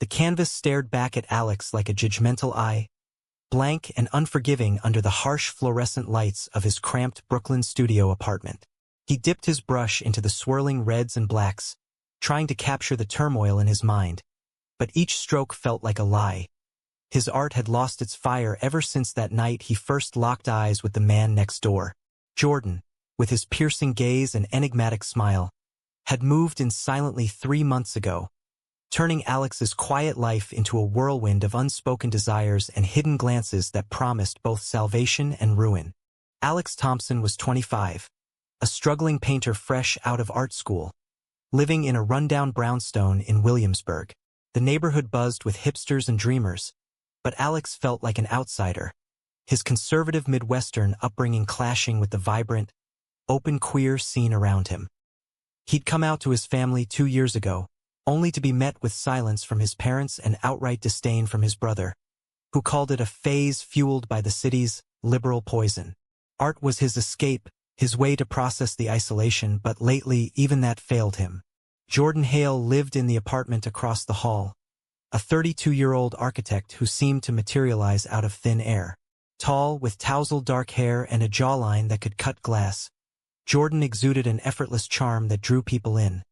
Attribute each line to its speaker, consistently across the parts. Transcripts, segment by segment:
Speaker 1: The canvas stared back at Alex like a judgmental eye, blank and unforgiving under the harsh fluorescent lights of his cramped Brooklyn studio apartment. He dipped his brush into the swirling reds and blacks, trying to capture the turmoil in his mind, but each stroke felt like a lie. His art had lost its fire ever since that night he first locked eyes with the man next door. Jordan, with his piercing gaze and enigmatic smile, had moved in silently 3 months ago, turning Alex's quiet life into a whirlwind of unspoken desires and hidden glances that promised both salvation and ruin. Alex Thompson was 25, a struggling painter fresh out of art school, living in a rundown brownstone in Williamsburg. The neighborhood buzzed with hipsters and dreamers, but Alex felt like an outsider, his conservative Midwestern upbringing clashing with the vibrant, open queer scene around him. He'd come out to his family 2 years ago, only to be met with silence from his parents and outright disdain from his brother, who called it a phase fueled by the city's liberal poison. Art was his escape, his way to process the isolation, but lately even that failed him. Jordan Hale lived in the apartment across the hall, a 32-year-old architect who seemed to materialize out of thin air. Tall, with tousled dark hair and a jawline that could cut glass, Jordan exuded an effortless charm that drew people in,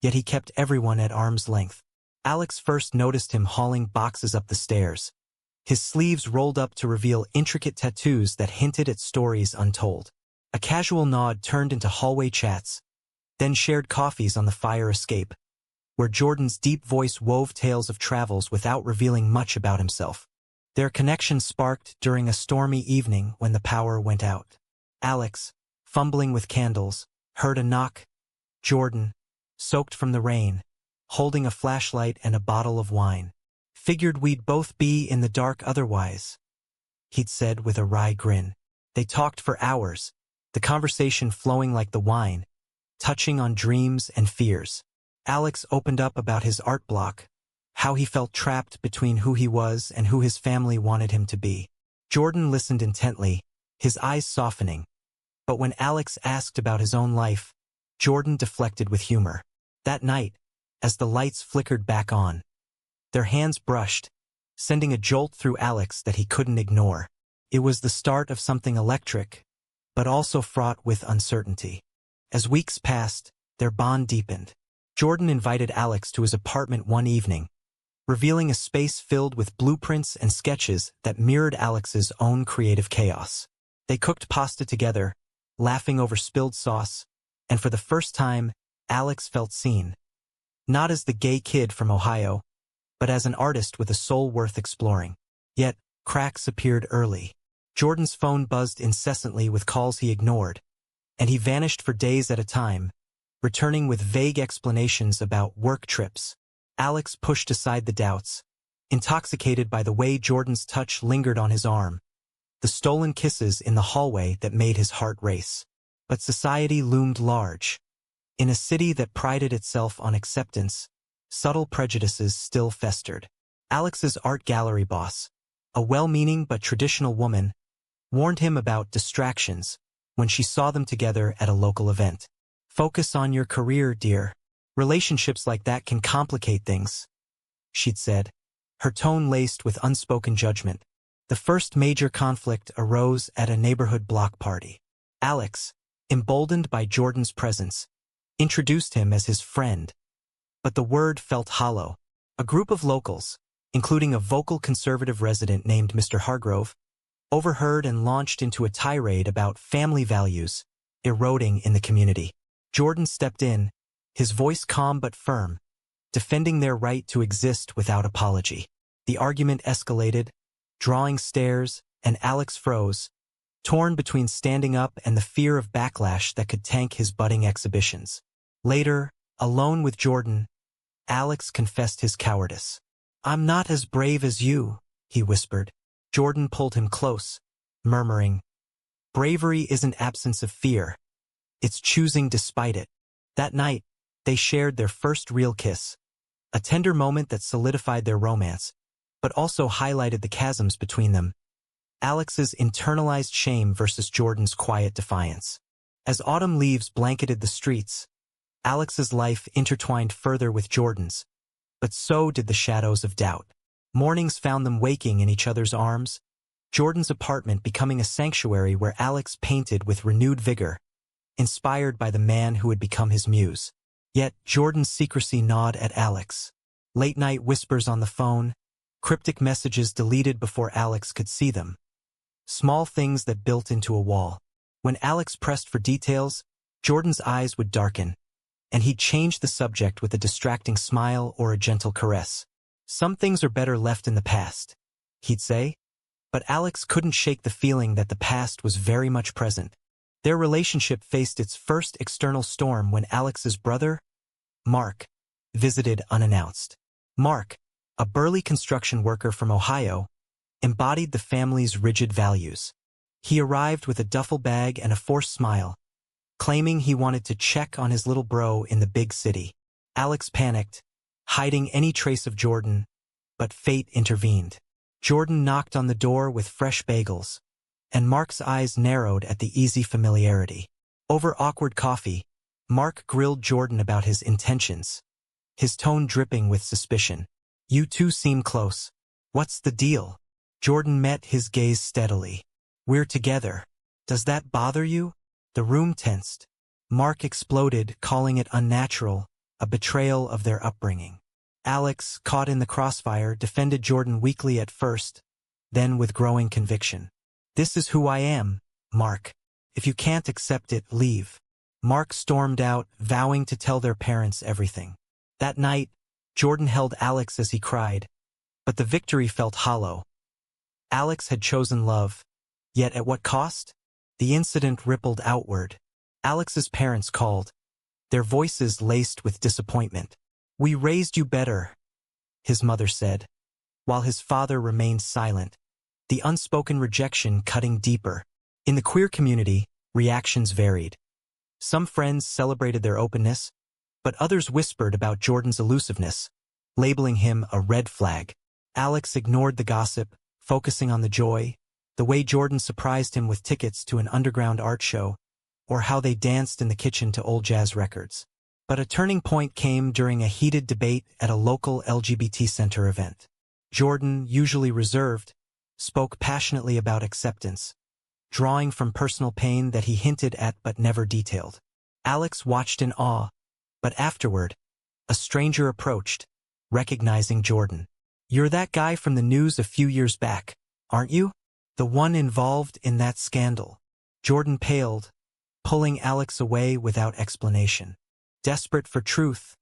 Speaker 1: yet he kept everyone at arm's length. Alex first noticed him hauling boxes up the stairs, his sleeves rolled up to reveal intricate tattoos that hinted at stories untold. A casual nod turned into hallway chats, then shared coffees on the fire escape, where Jordan's deep voice wove tales of travels without revealing much about himself. Their connection sparked during a stormy evening when the power went out. Alex, fumbling with candles, heard a knock. Jordan, soaked from the rain, holding a flashlight and a bottle of wine. "Figured we'd both be in the dark otherwise," he'd said with a wry grin. They talked for hours, the conversation flowing like the wine, touching on dreams and fears. Alex opened up about his art block, how he felt trapped between who he was and who his family wanted him to be. Jordan listened intently, his eyes softening. But when Alex asked about his own life, Jordan deflected with humor. That night, as the lights flickered back on, their hands brushed, sending a jolt through Alex that he couldn't ignore. It was the start of something electric, but also fraught with uncertainty. As weeks passed, their bond deepened. Jordan invited Alex to his apartment one evening, revealing a space filled with blueprints and sketches that mirrored Alex's own creative chaos. They cooked pasta together, laughing over spilled sauce, and for the first time, Alex felt seen. Not as the gay kid from Ohio, but as an artist with a soul worth exploring. Yet, cracks appeared early. Jordan's phone buzzed incessantly with calls he ignored, and he vanished for days at a time, returning with vague explanations about work trips. Alex pushed aside the doubts, intoxicated by the way Jordan's touch lingered on his arm, the stolen kisses in the hallway that made his heart race. But society loomed large. In a city that prided itself on acceptance, subtle prejudices still festered. Alex's art gallery boss, a well-meaning but traditional woman, warned him about distractions when she saw them together at a local event. "Focus on your career, dear. Relationships like that can complicate things," she'd said, her tone laced with unspoken judgment. The first major conflict arose at a neighborhood block party. Alex, emboldened by Jordan's presence, introduced him as his friend. But the word felt hollow. A group of locals, including a vocal conservative resident named Mr. Hargrove, overheard and launched into a tirade about family values eroding in the community. Jordan stepped in, his voice calm but firm, defending their right to exist without apology. The argument escalated, drawing stares, and Alex froze, torn between standing up and the fear of backlash that could tank his budding exhibitions. Later, alone with Jordan, Alex confessed his cowardice. "I'm not as brave as you," he whispered. Jordan pulled him close, murmuring, "Bravery isn't absence of fear. It's choosing despite it." That night, they shared their first real kiss, a tender moment that solidified their romance, but also highlighted the chasms between them. Alex's internalized shame versus Jordan's quiet defiance. As autumn leaves blanketed the streets, Alex's life intertwined further with Jordan's, but so did the shadows of doubt. Mornings found them waking in each other's arms, Jordan's apartment becoming a sanctuary where Alex painted with renewed vigor, inspired by the man who had become his muse. Yet Jordan's secrecy gnawed at Alex. Late-night whispers on the phone, cryptic messages deleted before Alex could see them. Small things that built into a wall. When Alex pressed for details, Jordan's eyes would darken, and he'd change the subject with a distracting smile or a gentle caress. "Some things are better left in the past," he'd say. But Alex couldn't shake the feeling that the past was very much present. Their relationship faced its first external storm when Alex's brother, Mark, visited unannounced. Mark, a burly construction worker from Ohio, embodied the family's rigid values. He arrived with a duffel bag and a forced smile, claiming he wanted to check on his little bro in the big city. Alex panicked, hiding any trace of Jordan, but fate intervened. Jordan knocked on the door with fresh bagels, and Mark's eyes narrowed at the easy familiarity. Over awkward coffee, Mark grilled Jordan about his intentions, his tone dripping with suspicion. "You two seem close. What's the deal?" Jordan met his gaze steadily. "We're together. Does that bother you?" The room tensed. Mark exploded, calling it unnatural, a betrayal of their upbringing. Alex, caught in the crossfire, defended Jordan weakly at first, then with growing conviction. "This is who I am, Mark. If you can't accept it, leave." Mark stormed out, vowing to tell their parents everything. That night, Jordan held Alex as he cried, but the victory felt hollow. Alex had chosen love, yet at what cost? The incident rippled outward. Alex's parents called, their voices laced with disappointment. "We raised you better," his mother said, while his father remained silent, the unspoken rejection cutting deeper. In the queer community, reactions varied. Some friends celebrated their openness, but others whispered about Jordan's elusiveness, labeling him a red flag. Alex ignored the gossip, focusing on the joy, the way Jordan surprised him with tickets to an underground art show, or how they danced in the kitchen to old jazz records. But a turning point came during a heated debate at a local LGBT center event. Jordan, usually reserved, spoke passionately about acceptance, drawing from personal pain that he hinted at but never detailed. Alex watched in awe, but afterward, a stranger approached, recognizing Jordan. "You're that guy from the news a few years back, aren't you? The one involved in that scandal." Jordan paled, pulling Alex away without explanation. Desperate for truth,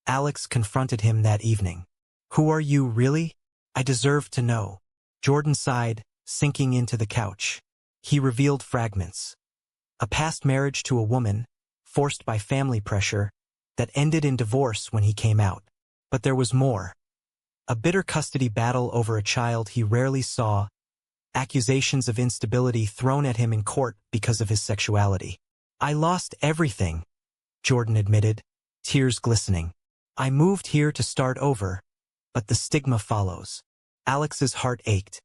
Speaker 1: Alex confronted him that evening. "Who are you, really? I deserve to know." Jordan sighed, sinking into the couch. He revealed fragments. A past marriage to a woman, forced by family pressure, that ended in divorce when he came out. But there was more. A bitter custody battle over a child he rarely saw, accusations of instability thrown at him in court because of his sexuality. "I lost everything," Jordan admitted, tears glistening. "I moved here to start over, but the stigma follows." Alex's heart ached.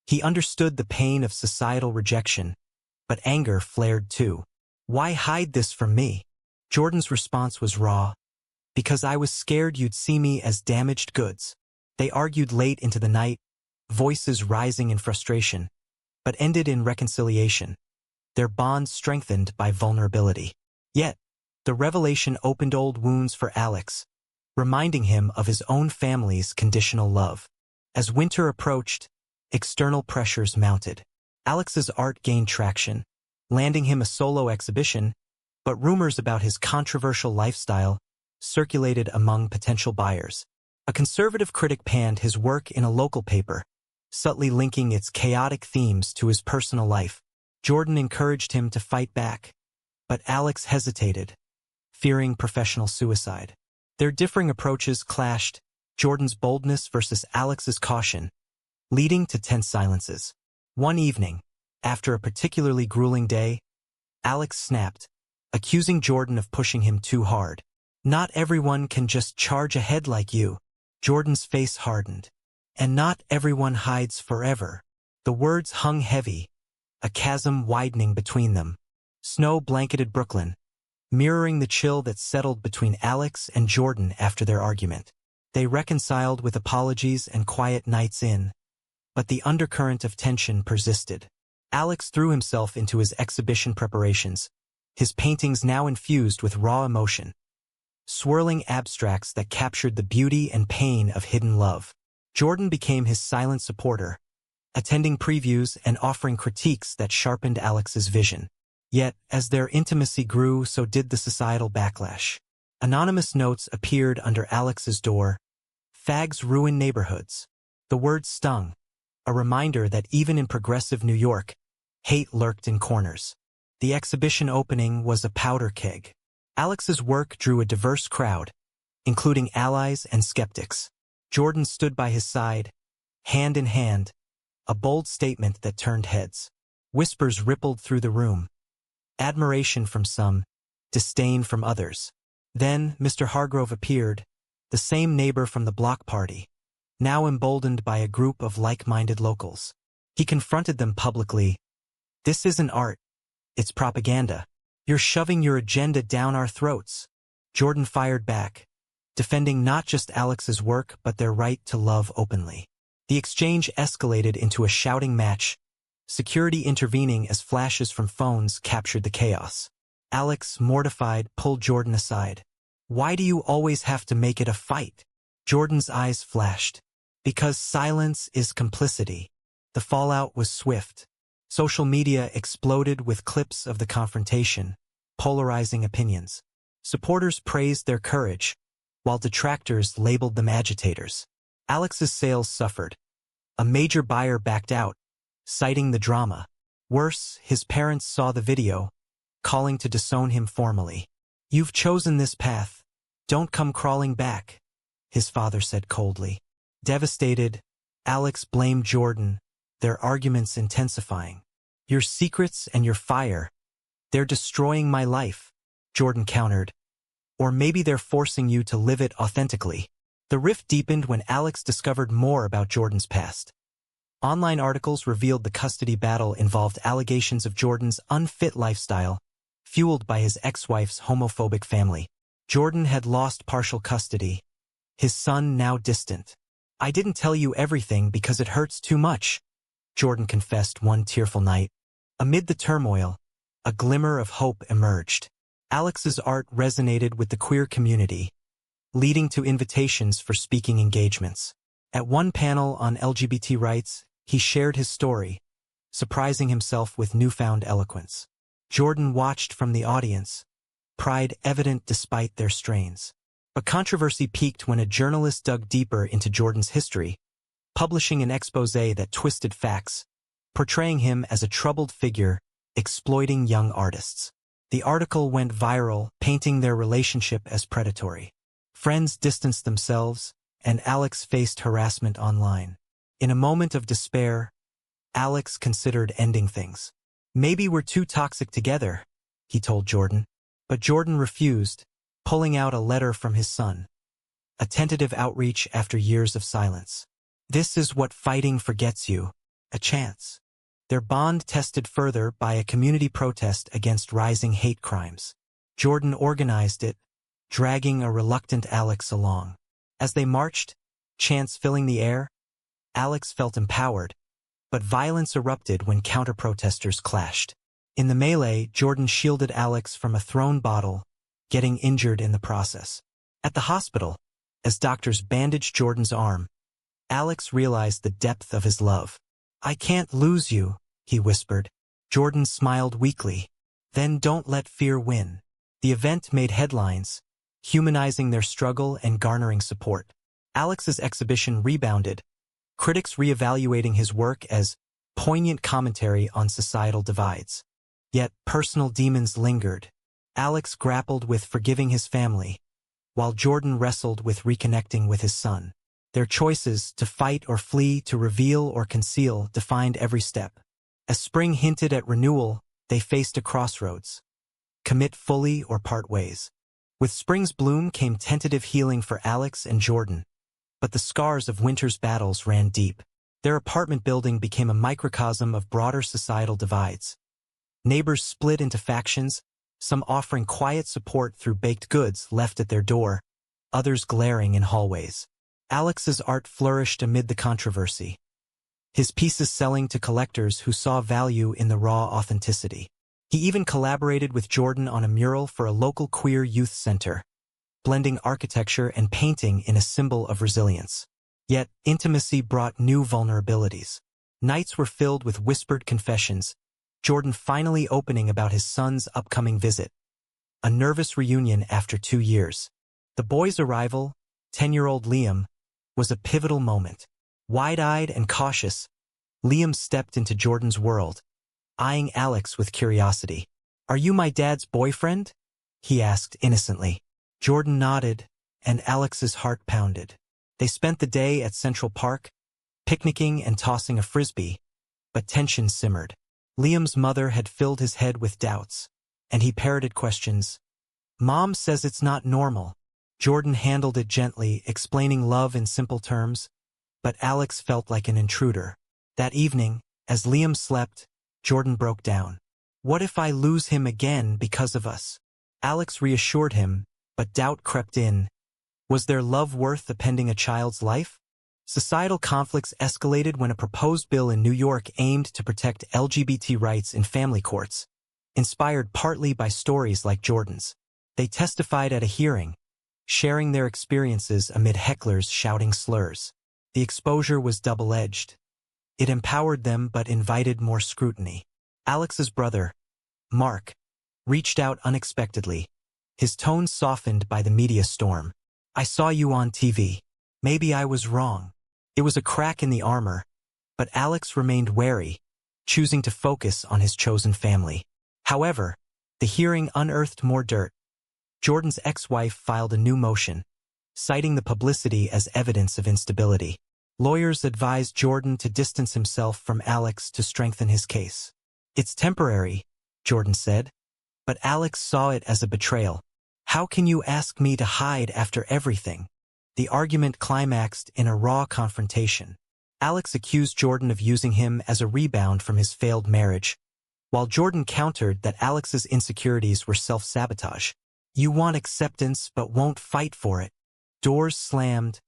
Speaker 1: He understood the pain of societal rejection, but anger flared too. "Why hide this from me?" Jordan's response was raw. "Because I was scared you'd see me as damaged goods." They argued late into the night, voices rising in frustration, but ended in reconciliation, their bond strengthened by vulnerability. Yet, the revelation opened old wounds for Alex, reminding him of his own family's conditional love. As winter approached, external pressures mounted. Alex's art gained traction, landing him a solo exhibition, but rumors about his controversial lifestyle circulated among potential buyers. A conservative critic panned his work in a local paper, subtly linking its chaotic themes to his personal life. Jordan encouraged him to fight back, but Alex hesitated, fearing professional suicide. Their differing approaches clashed, Jordan's boldness versus Alex's caution, leading to tense silences. One evening, after a particularly grueling day, Alex snapped, accusing Jordan of pushing him too hard. "Not everyone can just charge ahead like you." Jordan's face hardened. "And not everyone hides forever." The words hung heavy, a chasm widening between them. Snow blanketed Brooklyn, mirroring the chill that settled between Alex and Jordan after their argument. They reconciled with apologies and quiet nights in, but the undercurrent of tension persisted. Alex threw himself into his exhibition preparations, his paintings now infused with raw emotion, swirling abstracts that captured the beauty and pain of hidden love. Jordan became his silent supporter, attending previews and offering critiques that sharpened Alex's vision. Yet, as their intimacy grew, so did the societal backlash. Anonymous notes appeared under Alex's door. "Fags ruin neighborhoods." The word stung, a reminder that even in progressive New York, hate lurked in corners. The exhibition opening was a powder keg. Alex's work drew a diverse crowd, including allies and skeptics. Jordan stood by his side, hand in hand, a bold statement that turned heads. Whispers rippled through the room. Admiration from some, disdain from others. Then Mr. Hargrove appeared, the same neighbor from the block party, now emboldened by a group of like-minded locals. He confronted them publicly. "This isn't art. It's propaganda. You're shoving your agenda down our throats." Jordan fired back, defending not just Alex's work but their right to love openly. The exchange escalated into a shouting match, security intervening as flashes from phones captured the chaos. Alex, mortified, pulled Jordan aside. "Why do you always have to make it a fight?" Jordan's eyes flashed. "Because silence is complicity." The fallout was swift. Social media exploded with clips of the confrontation, polarizing opinions. Supporters praised their courage, while detractors labeled them agitators. Alex's sales suffered. A major buyer backed out, citing the drama. Worse, his parents saw the video, calling to disown him formally. "You've chosen this path. Don't come crawling back," his father said coldly. Devastated, Alex blamed Jordan, their arguments intensifying. "Your secrets and your fire, they're destroying my life," Jordan countered. "Or maybe they're forcing you to live it authentically." The rift deepened when Alex discovered more about Jordan's past. Online articles revealed the custody battle involved allegations of Jordan's unfit lifestyle, fueled by his ex-wife's homophobic family. Jordan had lost partial custody, his son now distant. "I didn't tell you everything because it hurts too much," Jordan confessed one tearful night. Amid the turmoil, a glimmer of hope emerged. Alex's art resonated with the queer community, leading to invitations for speaking engagements. At one panel on LGBT rights, he shared his story, surprising himself with newfound eloquence. Jordan watched from the audience, pride evident despite their strains. But controversy peaked when a journalist dug deeper into Jordan's history, publishing an exposé that twisted facts, portraying him as a troubled figure, exploiting young artists. The article went viral, painting their relationship as predatory. Friends distanced themselves, and Alex faced harassment online. In a moment of despair, Alex considered ending things. "Maybe we're too toxic together," he told Jordan. But Jordan refused, pulling out a letter from his son. A tentative outreach after years of silence. "This is what fighting for gets you, a chance." Their bond tested further by a community protest against rising hate crimes. Jordan organized it, dragging a reluctant Alex along. As they marched, chants filling the air, Alex felt empowered, but violence erupted when counter-protesters clashed. In the melee, Jordan shielded Alex from a thrown bottle, getting injured in the process. At the hospital, as doctors bandaged Jordan's arm, Alex realized the depth of his love. "I can't lose you," he whispered. Jordan smiled weakly. "Then don't let fear win." The event made headlines, humanizing their struggle and garnering support. Alex's exhibition rebounded, critics reevaluating his work as poignant commentary on societal divides. Yet personal demons lingered. Alex grappled with forgiving his family, while Jordan wrestled with reconnecting with his son. Their choices, to fight or flee, to reveal or conceal, defined every step. As spring hinted at renewal, they faced a crossroads. Commit fully or part ways. With spring's bloom came tentative healing for Alex and Jordan, but the scars of winter's battles ran deep. Their apartment building became a microcosm of broader societal divides. Neighbors split into factions, some offering quiet support through baked goods left at their door, others glaring in hallways. Alex's art flourished amid the controversy, his pieces selling to collectors who saw value in the raw authenticity. He even collaborated with Jordan on a mural for a local queer youth center, blending architecture and painting in a symbol of resilience. Yet, intimacy brought new vulnerabilities. Nights were filled with whispered confessions, Jordan finally opening about his son's upcoming visit. A nervous reunion after 2 years. The boy's arrival, 10-year-old Liam, was a pivotal moment. Wide-eyed and cautious, Liam stepped into Jordan's world, eyeing Alex with curiosity. "Are you my dad's boyfriend?" he asked innocently. Jordan nodded, and Alex's heart pounded. They spent the day at Central Park, picnicking and tossing a frisbee, but tension simmered. Liam's mother had filled his head with doubts, and he parroted questions. "Mom says it's not normal." Jordan handled it gently, explaining love in simple terms, but Alex felt like an intruder. That evening, as Liam slept, Jordan broke down. "What if I lose him again because of us?" Alex reassured him, but doubt crept in. Was their love worth appending a child's life? Societal conflicts escalated when a proposed bill in New York aimed to protect LGBT rights in family courts, inspired partly by stories like Jordan's. They testified at a hearing, sharing their experiences amid hecklers shouting slurs. The exposure was double-edged. It empowered them but invited more scrutiny. Alex's brother, Mark, reached out unexpectedly, his tone softened by the media storm. "I saw you on TV. Maybe I was wrong." It was a crack in the armor, but Alex remained wary, choosing to focus on his chosen family. However, the hearing unearthed more dirt. Jordan's ex-wife filed a new motion, citing the publicity as evidence of instability. Lawyers advised Jordan to distance himself from Alex to strengthen his case. "It's temporary," Jordan said, but Alex saw it as a betrayal. "How can you ask me to hide after everything?" The argument climaxed in a raw confrontation. Alex accused Jordan of using him as a rebound from his failed marriage, while Jordan countered that Alex's insecurities were self-sabotage. "You want acceptance but won't fight for it." Doors slammed,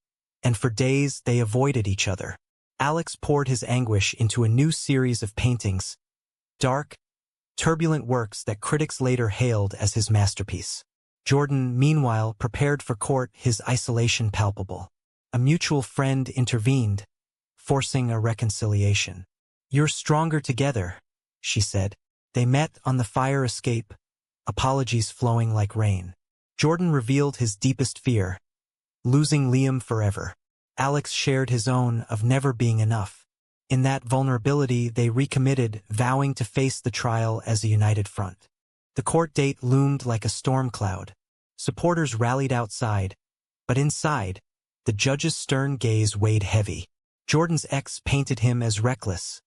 Speaker 1: and for days they avoided each other. Alex poured his anguish into a new series of paintings, dark, turbulent works that critics later hailed as his masterpiece. Jordan, meanwhile, prepared for court, his isolation palpable. A mutual friend intervened, forcing a reconciliation. "You're stronger together," she said. They met on the fire escape, apologies flowing like rain. Jordan revealed his deepest fear, losing Liam forever. Alex shared his own of never being enough. In that vulnerability, they recommitted, vowing to face the trial as a united front. The court date loomed like a storm cloud. Supporters rallied outside, but inside, the judge's stern gaze weighed heavy. Jordan's ex painted him as reckless,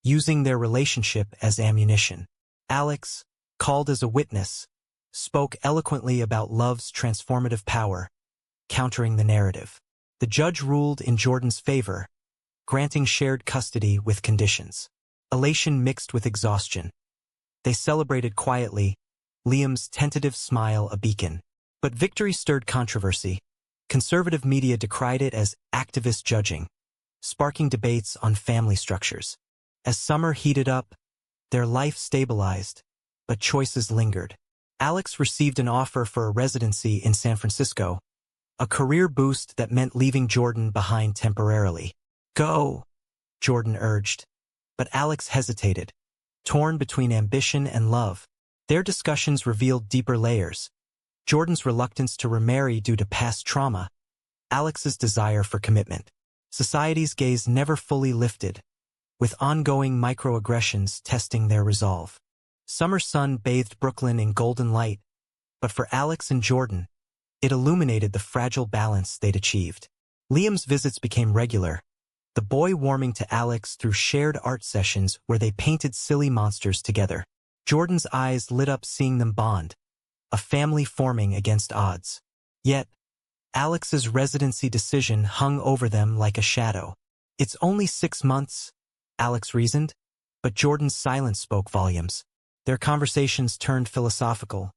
Speaker 1: using their relationship as ammunition. Alex, called as a witness, spoke eloquently about love's transformative power, countering the narrative. The judge ruled in Jordan's favor, granting shared custody with conditions. Elation mixed with exhaustion. They celebrated quietly, Liam's tentative smile a beacon. But victory stirred controversy. Conservative media decried it as activist judging, sparking debates on family structures. As summer heated up, their life stabilized, but choices lingered. Alex received an offer for a residency in San Francisco, a career boost that meant leaving Jordan behind temporarily. "Go," Jordan urged, but Alex hesitated, torn between ambition and love. Their discussions revealed deeper layers. Jordan's reluctance to remarry due to past trauma, Alex's desire for commitment. Society's gaze never fully lifted, with ongoing microaggressions testing their resolve. Summer sun bathed Brooklyn in golden light, but for Alex and Jordan, it illuminated the fragile balance they'd achieved. Liam's visits became regular, the boy warming to Alex through shared art sessions where they painted silly monsters together. Jordan's eyes lit up seeing them bond, a family forming against odds. Yet, Alex's residency decision hung over them like a shadow. "It's only 6 months," Alex reasoned, but Jordan's silence spoke volumes. Their conversations turned philosophical,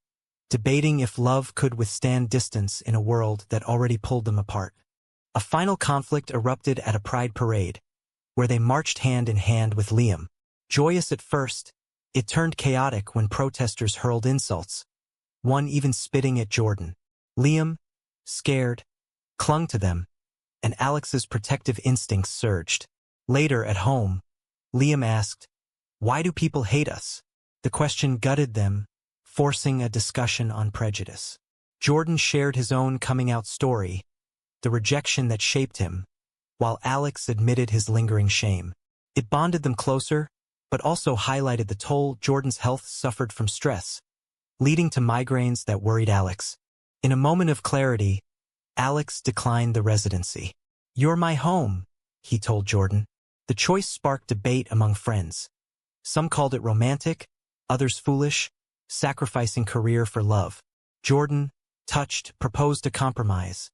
Speaker 1: debating if love could withstand distance in a world that already pulled them apart. A final conflict erupted at a pride parade, where they marched hand in hand with Liam. Joyous at first, it turned chaotic when protesters hurled insults, one even spitting at Jordan. Liam, scared, clung to them, and Alex's protective instincts surged. Later, at home, Liam asked, "Why do people hate us?" The question gutted them, forcing a discussion on prejudice. Jordan shared his own coming-out story, the rejection that shaped him, while Alex admitted his lingering shame. It bonded them closer, but also highlighted the toll Jordan's health suffered from stress, leading to migraines that worried Alex. In a moment of clarity, Alex declined the residency. "You're my home," he told Jordan. The choice sparked debate among friends. Some called it romantic, others foolish, sacrificing career for love. Jordan, touched, proposed a compromise.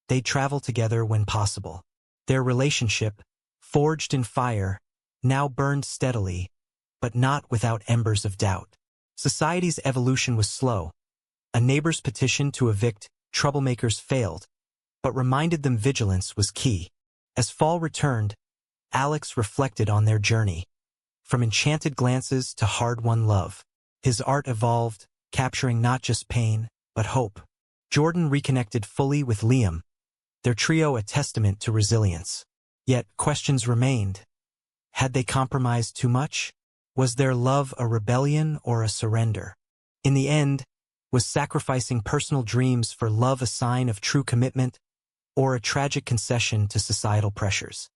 Speaker 1: They'd travel together when possible. Their relationship, forged in fire, now burned steadily, but not without embers of doubt. Society's evolution was slow. A neighbor's petition to evict troublemakers failed, but reminded them vigilance was key. As fall returned, Alex reflected on their journey. From enchanted glances to hard-won love, his art evolved, capturing not just pain, but hope. Jordan reconnected fully with Liam, their trio a testament to resilience. Yet questions remained. Had they compromised too much? Was their love a rebellion or a surrender? In the end, was sacrificing personal dreams for love a sign of true commitment, or a tragic concession to societal pressures?